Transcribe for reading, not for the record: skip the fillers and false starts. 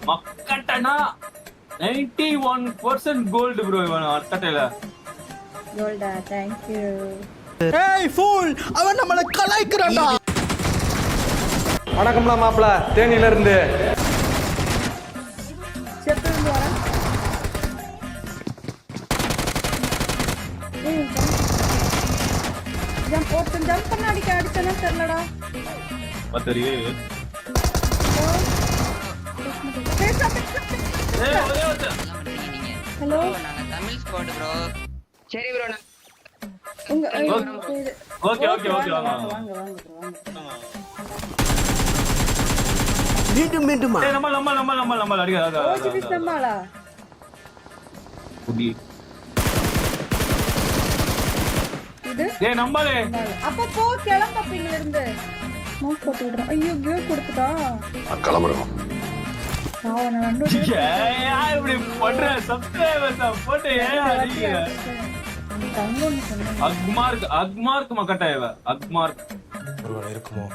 மக்கட்டனா 91% cold bro இவன் அட்டட்டையில. கோல்டா, thank you. ஏய் ஃபூல், அவன் நம்மள கலாய்க்கறான்டா. வணக்கம்லாம் மாப்ள, தேனியில இருந்து. செத்து இருந்து வரேன். ஜம்ப் பண்ண அடிச்சனா தெரியலடா. பத்தறியே. ஹலோ, நாங்க தமிழ் ஸ்குவாட் ப்ரோ. சரி ப்ரோ, உங்க ஓகே வாங்க. வாங்க bro, வாங்க. மீண்டுமா ஏய் நம்ம அடிக்க. ஓசிபிஸ் நம்மளா? புடி. இது ஏய் நம்பலே. அப்ப போ கிளம்ப பின்ன இருந்து. ஸ்மோக் போட்டு விடுறேன். ஐயோ கிவ் கொடுத்துட்டா. கிளம்புறோம். நான் ரெண்டு ஏய் இப்படி பண்ற சப்ஸ்கிரைபர்ஸ் போட்டு ஏன் அடிக்கிற? தங்கன்னு சொன்னேன். அக்மார்க் மக்கட்டேவ. அக்மார்க் ஒருவேளை இருக்குமோ?